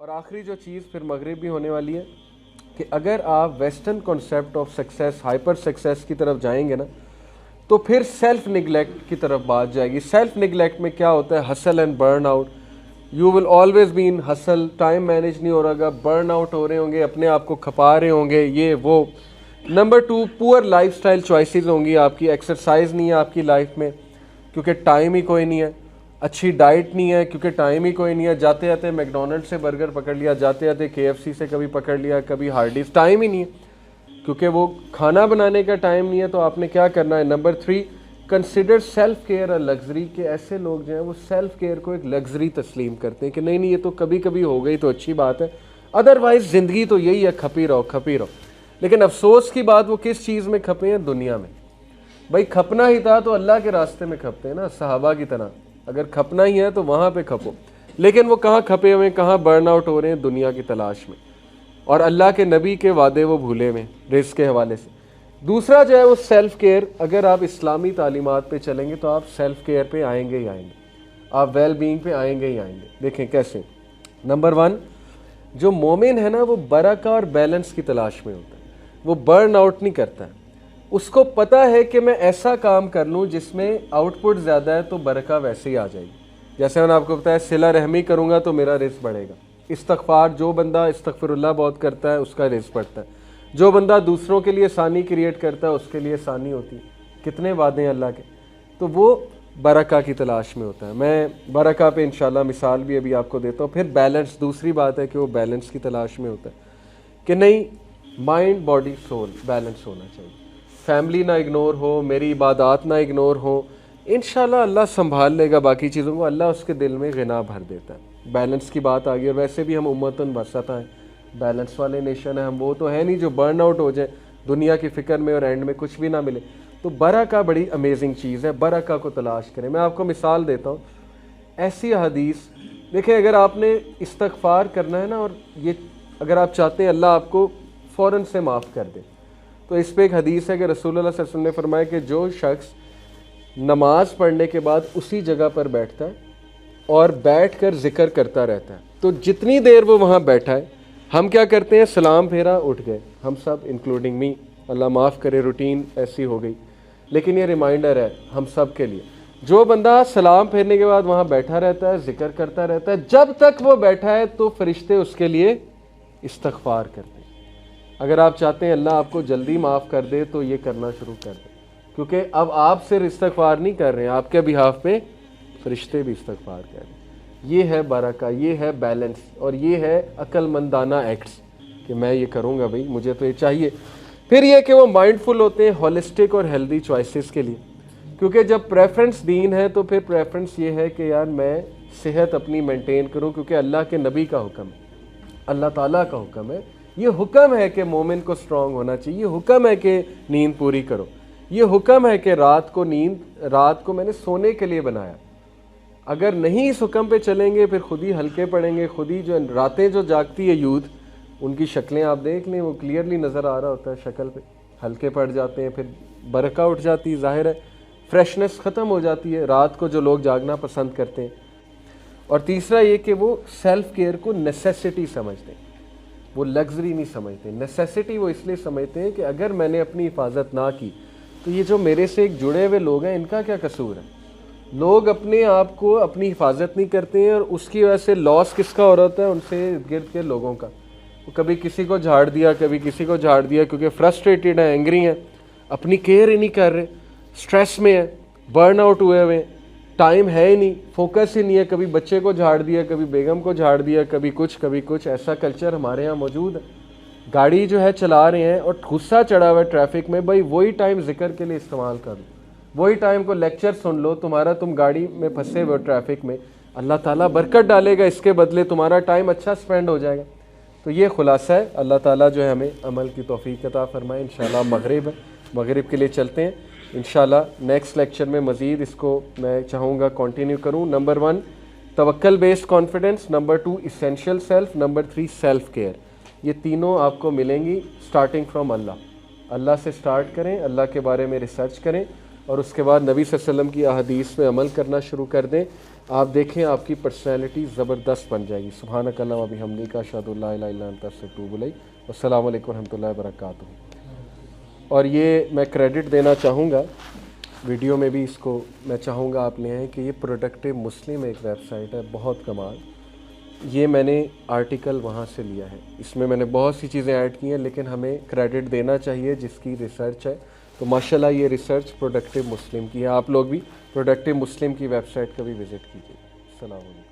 اور آخری جو چیز پھر مغرب بھی ہونے والی ہے کہ اگر آپ western concept of success hyper success کی طرف جائیں گے نا تو پھر سیلف نگلیکٹ کی طرف بات جائے گی. سیلف نگلیکٹ میں کیا ہوتا ہے؟ Hustle and burn out. You will always be in hustle, time manage نہیں ہو رہا گا, برن آؤٹ ہو رہے ہوں گے, اپنے آپ کو کھپا رہے ہوں گے, یہ وہ. نمبر 2, پور لائف سٹائل چوائسیز ہوں گی آپ کی, ایکسرسائز نہیں ہے آپ کی لائف میں کیونکہ ٹائم ہی کوئی نہیں ہے, اچھی ڈائٹ نہیں ہے کیونکہ ٹائم ہی کوئی نہیں ہے, جاتے جاتے میک ڈونلڈ سے برگر پکڑ لیا, جاتے جاتے KFC سے کبھی پکڑ لیا, کبھی ہارڈیز, ٹائم ہی نہیں ہے کیونکہ وہ کھانا بنانے کا ٹائم نہیں ہے. تو آپ نے کیا کرنا ہے؟ Number 3, consider self care a luxury. کہ ایسے لوگ جو ہیں وہ سیلف کیئر کو ایک لگژری تسلیم کرتے ہیں کہ نہیں یہ تو کبھی کبھی ہو گئی تو اچھی بات ہے, ادروائز زندگی تو یہی ہے, کھپی رہو کھپی رہو. لیکن افسوس کی بات وہ کس چیز میں کھپے ہیں؟ دنیا میں. بھائی کھپنا ہی تھا تو اللہ کے راستے میں کھپتے ہیں نا, صحابہ کی طرح. اگر کھپنا ہی ہے تو وہاں پہ کھپو. لیکن وہ کہاں کھپے ہوئے ہیں, کہاں برن آؤٹ ہو رہے ہیں؟ دنیا کی تلاش میں, اور اللہ کے نبی کے وعدے وہ بھولے ہوئے رزق کے حوالے سے. دوسرا جو ہے وہ سیلف کیئر. اگر آپ اسلامی تعلیمات پہ چلیں گے تو آپ سیلف کیئر پہ آئیں گے ہی آئیں گے, آپ ویل بینگ پہ آئیں گے ہی آئیں گے. دیکھیں کیسے. نمبر 1, جو مومن ہے نا وہ برکہ اور بیلنس کی تلاش میں ہوتا ہے, وہ برن آؤٹ نہیں کرتا ہے. اس کو پتہ ہے کہ میں ایسا کام کر لوں جس میں آؤٹ پٹ زیادہ ہے تو برکہ ویسے ہی آ جائے گی. جیسے میں نے آپ کو بتایا صلہ رحمی کروں گا تو میرا رزق بڑھے گا. استغفار, جو بندہ استغفر اللہ بہت کرتا ہے اس کا رزق بڑھتا ہے. جو بندہ دوسروں کے لیے آسانی کریٹ کرتا ہے اس کے لیے آسانی ہوتی ہے. کتنے وعدے ہیں اللہ کے. تو وہ برکہ کی تلاش میں ہوتا ہے. میں برکہ پہ انشاءاللہ مثال بھی ابھی آپ کو دیتا ہوں. پھر بیلنس, دوسری بات ہے کہ وہ بیلنس کی تلاش میں ہوتا ہے کہ نہیں مائنڈ باڈی سول بیلنس ہونا چاہیے. فیملی نہ اگنور ہو, میری عبادات نہ اگنور ہو, انشاءاللہ اللہ سنبھال لے گا باقی چیزوں کو. اللہ اس کے دل میں غنا بھر دیتا ہے. بیلنس کی بات آ گئی. اور ویسے بھی ہم امتن وسطا ہیں, بیلنس والے نیشن ہیں ہم. وہ تو ہے نہیں جو برن آؤٹ ہو جائے دنیا کی فکر میں اور اینڈ میں کچھ بھی نہ ملے. تو برکہ بڑی امیزنگ چیز ہے, برکہ کو تلاش کریں. میں آپ کو مثال دیتا ہوں. ایسی حدیث دیکھیں, اگر آپ نے استغفار کرنا ہے نا, اور یہ اگر آپ چاہتے ہیں اللہ آپ کو فوراً سے معاف کر دے, تو اس پہ ایک حدیث ہے کہ رسول اللہ صلی اللہ علیہ وسلم نے فرمایا کہ جو شخص نماز پڑھنے کے بعد اسی جگہ پر بیٹھتا ہے اور بیٹھ کر ذکر کرتا رہتا ہے, تو جتنی دیر وہ وہاں بیٹھا ہے, ہم کیا کرتے ہیں؟ سلام پھیرا, اٹھ گئے ہم سب انکلوڈنگ می, اللہ معاف کرے روٹین ایسی ہو گئی. لیکن یہ ریمائنڈر ہے ہم سب کے لیے, جو بندہ سلام پھیرنے کے بعد وہاں بیٹھا رہتا ہے, ذکر کرتا رہتا ہے, جب تک وہ بیٹھا ہے تو فرشتے اس کے لیے استغفار کرتے ہیں. اگر آپ چاہتے ہیں اللہ آپ کو جلدی معاف کر دے تو یہ کرنا شروع کر دیں, کیونکہ اب آپ صرف استغفار نہیں کر رہے ہیں, آپ کے بہاف پہ فرشتے بھی استغفار کر رہے ہیں. یہ ہے برکہ, یہ ہے بیلنس, اور یہ ہے عقل مندانہ ایکٹس کہ میں یہ کروں گا, بھائی مجھے تو یہ چاہیے. پھر یہ کہ وہ مائنڈ فل ہوتے ہیں ہولسٹک اور ہیلدی چوائسیز کے لیے, کیونکہ جب پریفرنس دین ہے تو پھر پریفرنس یہ ہے کہ یار میں صحت اپنی مینٹین کروں, کیونکہ اللہ کے نبی کا حکم ہے, اللہ تعالیٰ کا حکم ہے. یہ حکم ہے کہ مومن کو سٹرونگ ہونا چاہیے, یہ حکم ہے کہ نیند پوری کرو, یہ حکم ہے کہ رات کو میں نے سونے کے لیے بنایا. اگر نہیں اس حکم پہ چلیں گے پھر خود ہی ہلکے پڑیں گے. خود ہی جو راتیں جو جاگتی ہے یوتھ, ان کی شکلیں آپ دیکھ لیں, وہ کلیئرلی نظر آ رہا ہوتا ہے شکل پہ, ہلکے پڑ جاتے ہیں, پھر برکہ اٹھ جاتی ہے, ظاہر ہے فریشنس ختم ہو جاتی ہے رات کو جو لوگ جاگنا پسند کرتے ہیں. اور تیسرا یہ کہ وہ سیلف کیئر کو نیسیسٹی سمجھتے ہیں, وہ لگژری نہیں سمجھتے. نیسیسٹی وہ اس لیے سمجھتے ہیں کہ اگر میں نے اپنی حفاظت نہ کی تو یہ جو میرے سے ایک جڑے ہوئے لوگ ہیں ان کا کیا قصور ہے. لوگ اپنے آپ کو اپنی حفاظت نہیں کرتے ہیں, اور اس کی وجہ سے لاس کس کا ہو رہا ہوتا ہے؟ ان سے گرد کے لوگوں کا. وہ کبھی کسی کو جھاڑ دیا, کبھی کسی کو جھاڑ دیا, کیونکہ فرسٹریٹڈ ہیں, اینگری ہیں, اپنی کیئر ہی نہیں کر رہے, سٹریس میں ہیں, برن آؤٹ ہوئے ہوئے, ٹائم ہے ہی نہیں, فوکس ہی نہیں ہے. کبھی بچے کو جھاڑ دیا, کبھی بیگم کو جھاڑ دیا, کبھی کچھ. ایسا کلچر ہمارے ہاں موجود ہے. گاڑی جو ہے چلا رہے ہیں اور غصہ چڑھا ہوا ہے ٹریفک میں, بھائی وہی ٹائم ذکر کے لیے استعمال کر لو, وہی ٹائم کو لیکچر سن لو. تم گاڑی میں پھنسے ہوئے ٹریفک میں, اللہ تعالیٰ برکت ڈالے گا, اس کے بدلے تمہارا ٹائم اچھا سپینڈ ہو جائے گا. تو یہ خلاصہ ہے. اللہ تعالیٰ جو ہے ہمیں عمل کی توفیق عطا فرمائے. انشاءاللہ مغرب ہے, مغرب کے لیے چلتے ہیں. انشاءاللہ نیکسٹ لیکچر میں مزید اس کو میں چاہوں گا کنٹینیو کروں. نمبر 1 توکل based confidence, number 2 essential self, number 3 self care. یہ تینوں آپ کو ملیں گی اسٹارٹنگ فرام اللہ. اللہ سے سٹارٹ کریں, اللہ کے بارے میں ریسرچ کریں, اور اس کے بعد نبی صلی اللہ علیہ وسلم کی احادیث میں عمل کرنا شروع کر دیں، آپ دیکھیں آپ کی پرسنالٹی زبردست بن جائے گی۔ سبحانک اللہم و بحمدک، اشہد ان لا الہ الا انت، استغفرک و اتوب الیک۔ السلام علیکم ورحمۃ اللہ وبرکاتہ۔ اور یہ میں کریڈٹ دینا چاہوں گا، ویڈیو میں بھی اس کو میں چاہوں گا آپ لے آئیں کہ یہ پروڈکٹیو مسلم ایک ویب سائٹ ہے، بہت کمال۔ یہ میں نے آرٹیکل وہاں سے لیا ہے، اس میں نے بہت سی چیزیں ایڈ کی ہیں، لیکن ہمیں کریڈٹ دینا چاہیے جس کی ریسرچ ہے۔ تو ماشاءاللہ یہ ریسرچ پروڈکٹیو مسلم کی ہے، آپ لوگ بھی پروڈکٹیو مسلم کی ویب سائٹ کا بھی وزٹ کیجیے۔ السلام علیکم۔